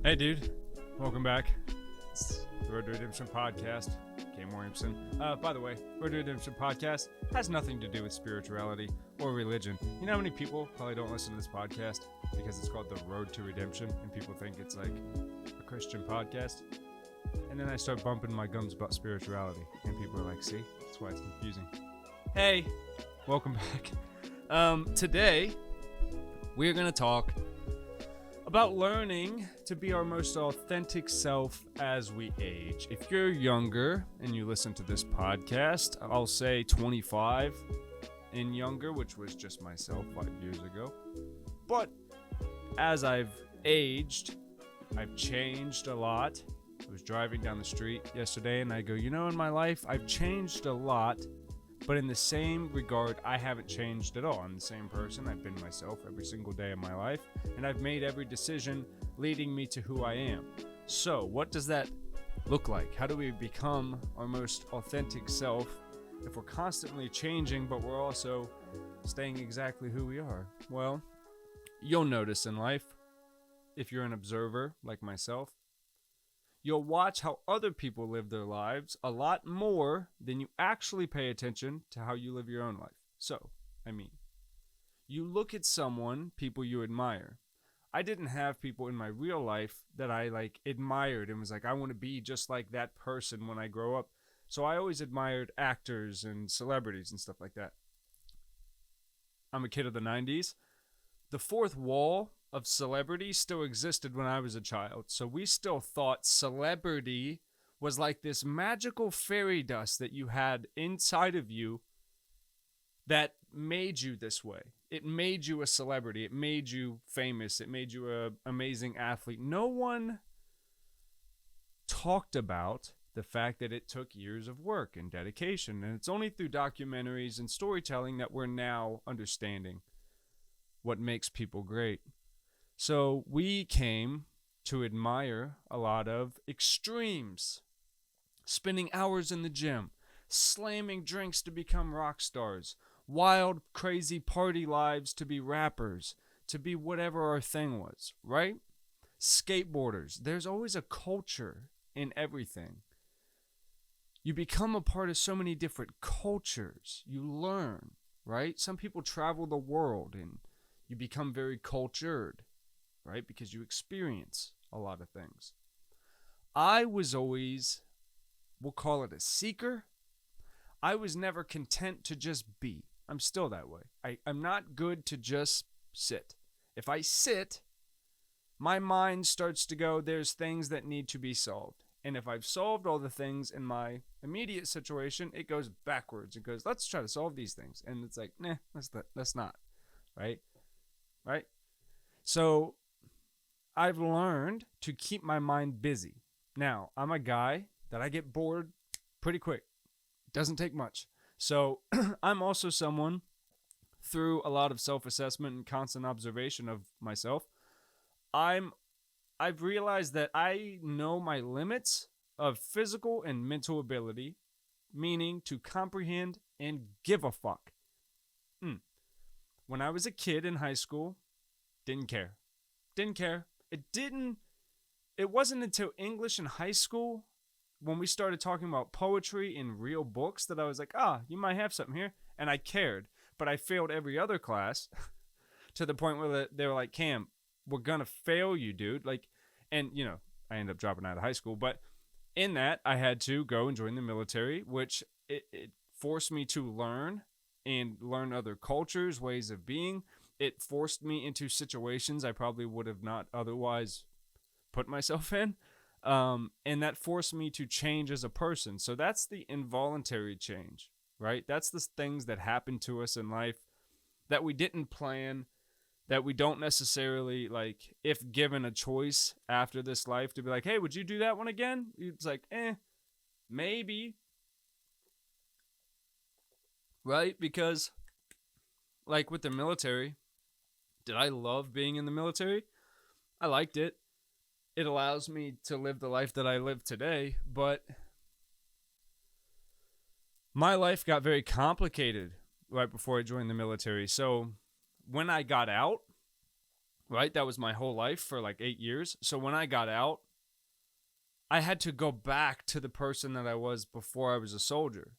Hey, dude. Welcome back. It's the Road to Redemption podcast. Cam Williamson. By the way, Road to Redemption podcast has nothing to do with spirituality or religion. You know how many people probably don't listen to this podcast because it's called the Road to Redemption and people think it's like a Christian podcast? And then I start bumping my gums about spirituality and people are like, see, that's why it's confusing. Hey, welcome back. Today, we're going to talk about learning to be our most authentic self as we age. If you're younger and you listen to this podcast, I'll say 25 and younger, which was just myself 5 years ago. But as I've aged, I've changed a lot. I was driving down the street yesterday and I go, in my life, I've changed a lot. But in the same regard, I haven't changed at all. I'm the same person. I've been myself every single day of my life. And I've made every decision leading me to who I am. So what does that look like? How do we become our most authentic self if we're constantly changing, but we're also staying exactly who we are? Well, you'll notice in life, if you're an observer like myself, you'll watch how other people live their lives a lot more than you actually pay attention to how you live your own life. So, you look at people you admire. I didn't have people in my real life that I admired and was like, I want to be just like that person when I grow up. So I always admired actors and celebrities and stuff like that. I'm a kid of the 90s. The fourth wall of celebrity still existed when I was a child. So we still thought celebrity was like this magical fairy dust that you had inside of you that made you this way. It made you a celebrity. It made you famous. It made you an amazing athlete. No one talked about the fact that it took years of work and dedication. And it's only through documentaries and storytelling that we're now understanding what makes people great. So we came to admire a lot of extremes, spending hours in the gym, slamming drinks to become rock stars, wild, crazy party lives to be rappers, to be whatever our thing was, right? Skateboarders. There's always a culture in everything. You become a part of so many different cultures. You learn, right? Some people travel the world and you become very cultured, right? Because you experience a lot of things. I was always, we'll call it a seeker. I was never content to just be. I'm still that way. I'm not good to just sit. If I sit, my mind starts to go, there's things that need to be solved. And if I've solved all the things in my immediate situation, it goes backwards. It goes, let's try to solve these things. And it's like, nah, that's not, right? Right? So I've learned to keep my mind busy. Now, I'm a guy that I get bored pretty quick. Doesn't take much. So I'm also someone, through a lot of self-assessment and constant observation of myself, I've realized that I know my limits of physical and mental ability, meaning to comprehend and give a fuck. When I was a kid in high school, didn't care. It wasn't until English in high school when we started talking about poetry in real books that I was like, you might have something here. And I cared, but I failed every other class to the point where they were like, Cam, we're going to fail you, dude. I ended up dropping out of high school, but in that I had to go and join the military, which it forced me to learn other cultures, ways of being. It forced me into situations I probably would have not otherwise put myself in. And that forced me to change as a person. So that's the involuntary change, right? That's the things that happen to us in life that we didn't plan, that we don't necessarily, if given a choice after this life to be like, hey, would you do that one again? It's like, maybe. Right? Because, with the military, did I love being in the military? I liked it. It allows me to live the life that I live today, but my life got very complicated right before I joined the military. So when I got out, right? That was my whole life for like 8 years. So when I got out, I had to go back to the person that I was before I was a soldier.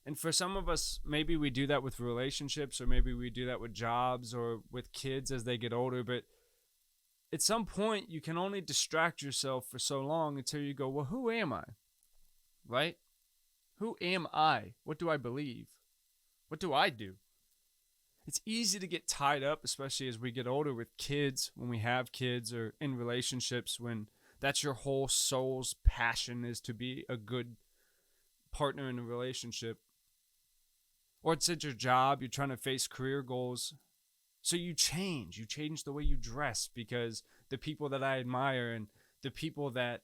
And for some of us, maybe we do that with relationships, or maybe we do that with jobs or with kids as they get older. But at some point, you can only distract yourself for so long until you go, well, who am I? Right? Who am I? What do I believe? What do I do? It's easy to get tied up, especially as we get older, with kids, when we have kids, or in relationships, when that's your whole soul's passion, is to be a good partner in a relationship. Or it's at your job, you're trying to face career goals. So you change the way you dress, because the people that I admire and the people that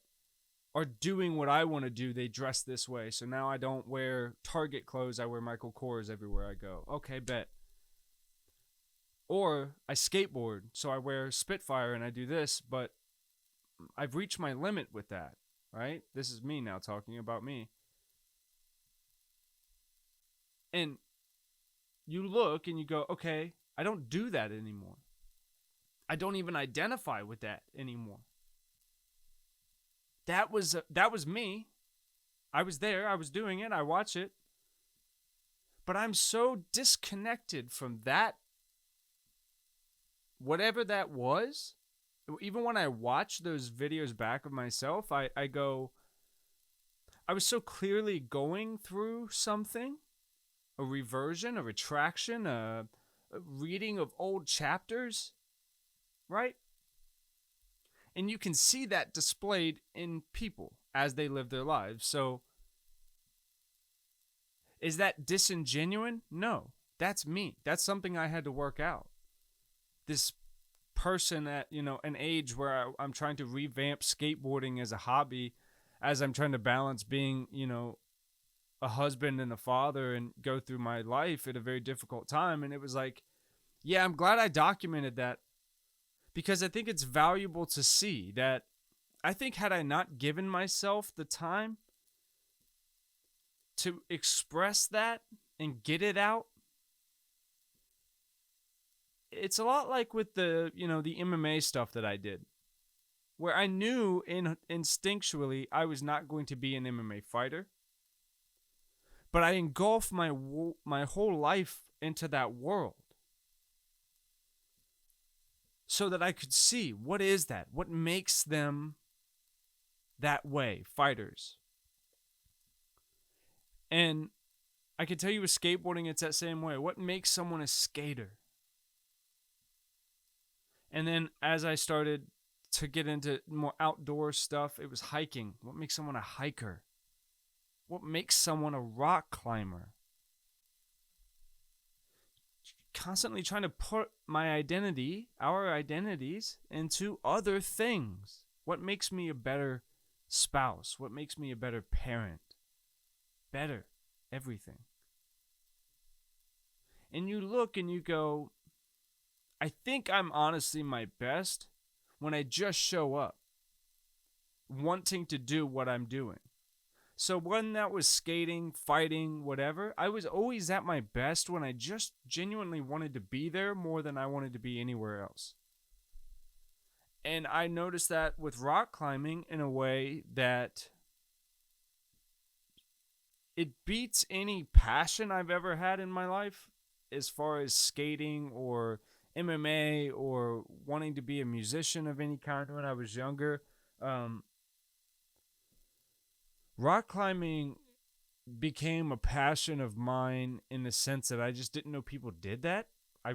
are doing what I want to do, they dress this way. So now I don't wear Target clothes, I wear Michael Kors everywhere I go. Okay, bet. Or I skateboard, so I wear Spitfire and I do this, but I've reached my limit with that, right? This is me now talking about me. And you look and you go, okay, I don't do that anymore. I don't even identify with that anymore. That was me. I was there, I was doing it, I watch it. But I'm so disconnected from that, whatever that was. Even when I watch those videos back of myself, I go, I was so clearly going through something, a reversion, a retraction, a reading of old chapters, right? And you can see that displayed in people as they live their lives. So is that disingenuous? No, that's me. That's something I had to work out. This person at, an age where I'm trying to revamp skateboarding as a hobby, as I'm trying to balance being, a husband and a father, and go through my life at a very difficult time. And it was like, yeah, I'm glad I documented that, because I think it's valuable to see that. I think had I not given myself the time to express that and get it out, it's a lot like with the MMA stuff that I did, where I knew instinctually I was not going to be an MMA fighter, but I engulfed my whole life into that world so that I could see, what is that? What makes them that way, fighters? And I can tell you with skateboarding, it's that same way. What makes someone a skater? And then as I started to get into more outdoor stuff, it was hiking. What makes someone a hiker? What makes someone a rock climber? Constantly trying to put my identity, our identities, into other things. What makes me a better spouse? What makes me a better parent? Better everything. And you look and you go, I think I'm honestly my best when I just show up, wanting to do what I'm doing. So when that was skating, fighting, whatever, I was always at my best when I just genuinely wanted to be there more than I wanted to be anywhere else. And I noticed that with rock climbing in a way that it beats any passion I've ever had in my life, as far as skating or MMA or wanting to be a musician of any kind when I was younger. Rock climbing became a passion of mine in the sense that I just didn't know people did that. I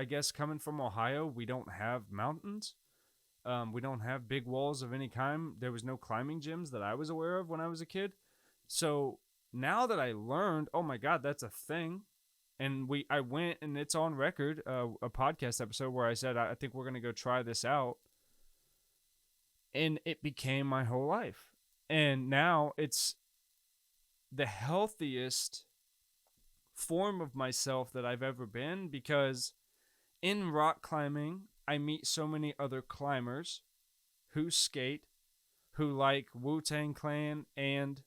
guess coming from Ohio, we don't have mountains. We don't have big walls of any kind. There was no climbing gyms that I was aware of when I was a kid. So now that I learned, oh my God, that's a thing. And I went, and it's on record, a podcast episode where I said, I think we're going to go try this out. And it became my whole life. And now it's the healthiest form of myself that I've ever been, because in rock climbing, I meet so many other climbers who skate, who like Wu-Tang Clan and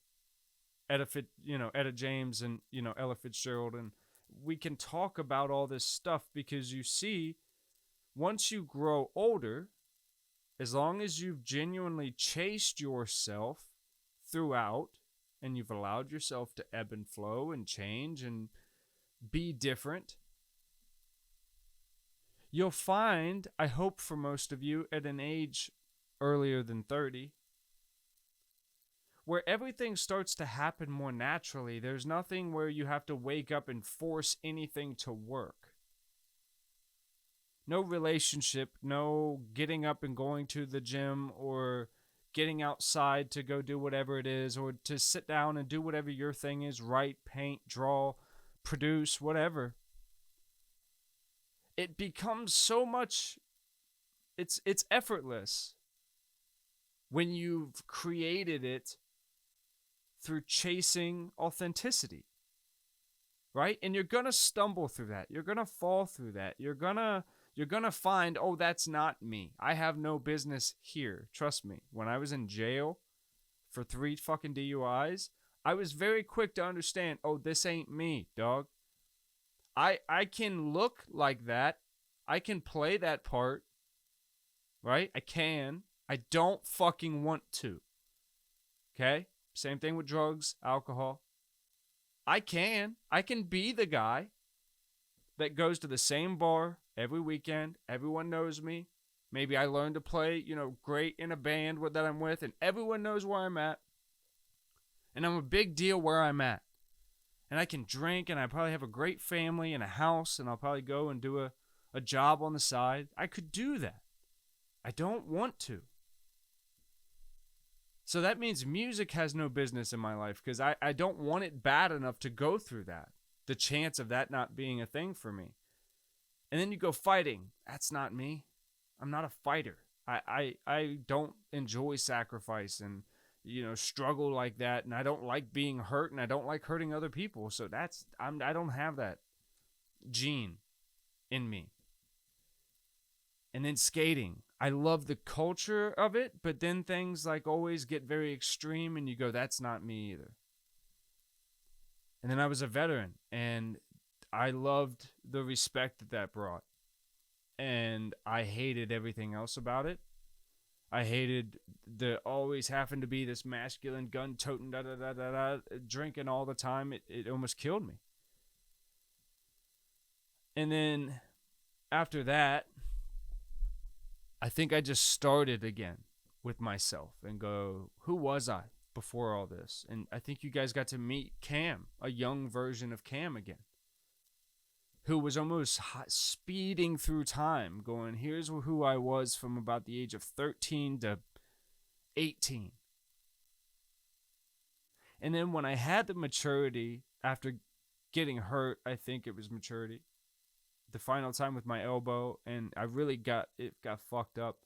Etta James and, Ella Fitzgerald. And we can talk about all this stuff because you see once you grow older, as long as you've genuinely chased yourself throughout and you've allowed yourself to ebb and flow and change and be different, you'll find, I hope for most of you, at an age earlier than 30, where everything starts to happen more naturally. There's nothing where you have to wake up and force anything to work. No relationship, no getting up and going to the gym or getting outside to go do whatever it is, or to sit down and do whatever your thing is, write, paint, draw, produce, whatever. It becomes so much, it's effortless when you've created it through chasing authenticity, right? And you're going to stumble through that. You're going to fall through that. You're going to find, oh, that's not me. I have no business here. Trust me. When I was in jail for 3 fucking DUIs, I was very quick to understand, oh, this ain't me, dog. I can look like that. I can play that part, right? I can. I don't fucking want to. Okay? Same thing with drugs, alcohol. I can be the guy that goes to the same bar every weekend. Everyone knows me. Maybe I learned to play, great in a band that I'm with, and everyone knows where I'm at. And I'm a big deal where I'm at. And I can drink, and I probably have a great family and a house, and I'll probably go and do a job on the side. I could do that. I don't want to. So that means music has no business in my life, because I don't want it bad enough to go through that. The chance of that not being a thing for me. And then you go fighting. That's not me. I'm not a fighter. I don't enjoy sacrifice and struggle like that, and I don't like being hurt, and I don't like hurting other people. So I don't have that gene in me. And then skating. I love the culture of it, but then things like always get very extreme, and you go, that's not me either. And then I was a veteran, and I loved the respect that brought. And I hated everything else about it. I hated the always having to be this masculine, gun-toting, drinking all the time. It almost killed me. And then after that, I think I just started again with myself and go, who was I before all this? And I think you guys got to meet Cam, a young version of Cam again, who was almost speeding through time, going, here's who I was from about the age of 13 to 18. And then when I had the maturity, after getting hurt, I think it was maturity, the final time with my elbow, and I really got fucked up.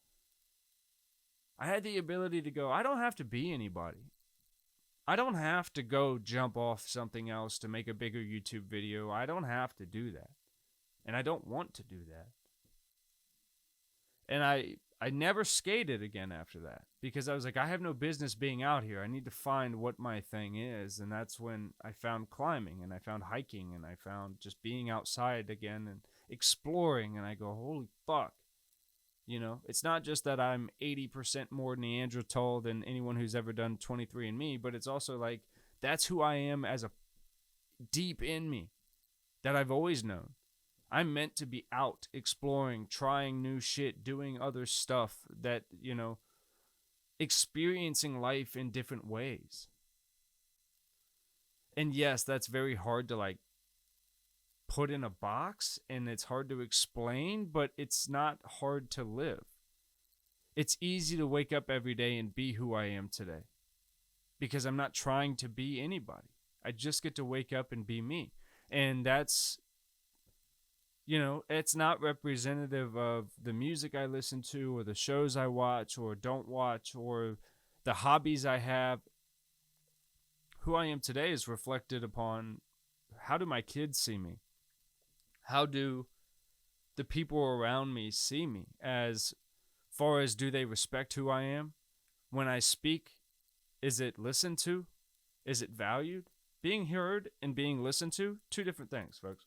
I had the ability to go, I don't have to be anybody. I don't have to go jump off something else to make a bigger YouTube video. I don't have to do that. And I don't want to do that. And I never skated again after that, because I was like, I have no business being out here. I need to find what my thing is. And that's when I found climbing, and I found hiking, and I found just being outside again and exploring. And I go, holy fuck. It's not just that I'm 80% more Neanderthal than anyone who's ever done 23andMe, but it's also like, that's who I am as a deep in me that I've always known. I'm meant to be out exploring, trying new shit, doing other stuff that, experiencing life in different ways. And yes, that's very hard to put in a box, and it's hard to explain, but it's not hard to live. It's easy to wake up every day and be who I am today, because I'm not trying to be anybody. I just get to wake up and be me. And that's, it's not representative of the music I listen to, or the shows I watch or don't watch, or the hobbies I have. Who I am today is reflected upon, how do my kids see me? How do the people around me see me? As far as, do they respect who I am? When I speak, is it listened to? Is it valued? Being heard and being listened to, two different things, folks.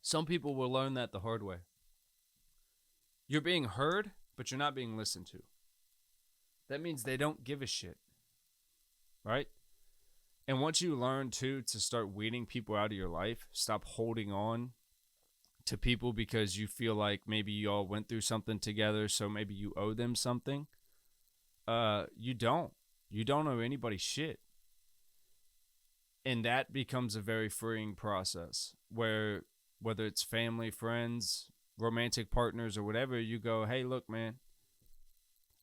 Some people will learn that the hard way. You're being heard, but you're not being listened to. That means they don't give a shit, right? And once you learn, too, to start weeding people out of your life, stop holding on to people because you feel like maybe you all went through something together, so maybe you owe them something. You don't. You don't owe anybody shit. And that becomes a very freeing process where whether it's family, friends, romantic partners, or whatever, you go, hey, look, man,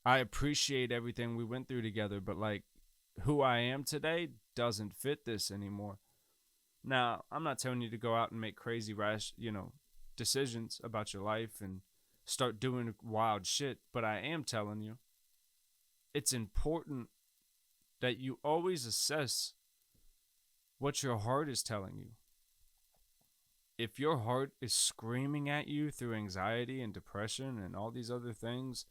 I appreciate everything we went through together, but like who I am today doesn't fit this anymore. Now, I'm not telling you to go out and make crazy rash, decisions about your life and start doing wild shit, but I am telling you it's important that you always assess what your heart is telling you. If your heart is screaming at you through anxiety and depression and all these other things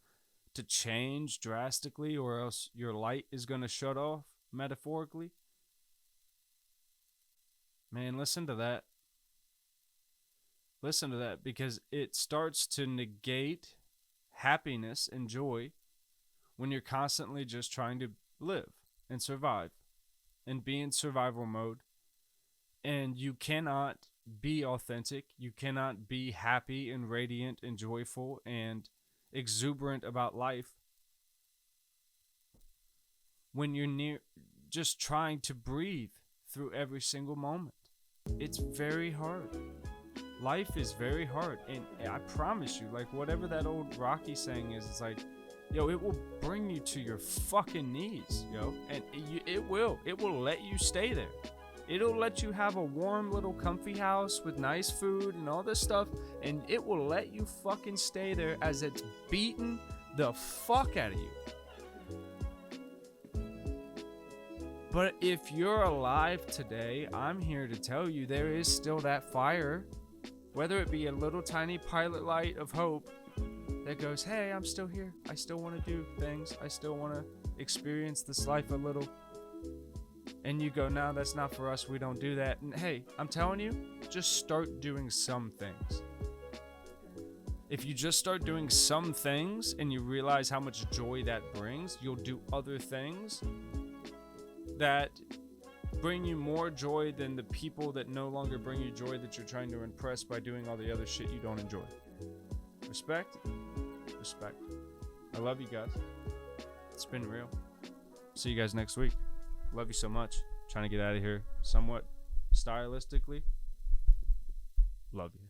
to change drastically, or else your light is going to shut off, metaphorically, man, listen to that. Listen to that, because it starts to negate happiness and joy when you're constantly just trying to live and survive and be in survival mode. And you cannot be authentic. You cannot be happy and radiant and joyful and exuberant about life when you're just trying to breathe through every single moment. It's very hard. Life is very hard, and I promise you, like whatever that old Rocky saying is, it's like, yo, it will bring you to your fucking knees, yo, and it will let you stay there. It'll let you have a warm little comfy house with nice food and all this stuff, and it will let you fucking stay there as it's beating the fuck out of you. But if you're alive today, I'm here to tell you there is still that fire, whether it be a little tiny pilot light of hope that goes, hey, I'm still here. I still want to do things. I still want to experience this life a little. And you go, no, that's not for us. We don't do that. And hey, I'm telling you, just start doing some things. If you just start doing some things and you realize how much joy that brings, you'll do other things that bring you more joy than the people that no longer bring you joy that you're trying to impress by doing all the other shit you don't enjoy. Respect. Respect. I love you guys. It's been real. See you guys next week. Love you so much. Trying to get out of here somewhat stylistically. Love you.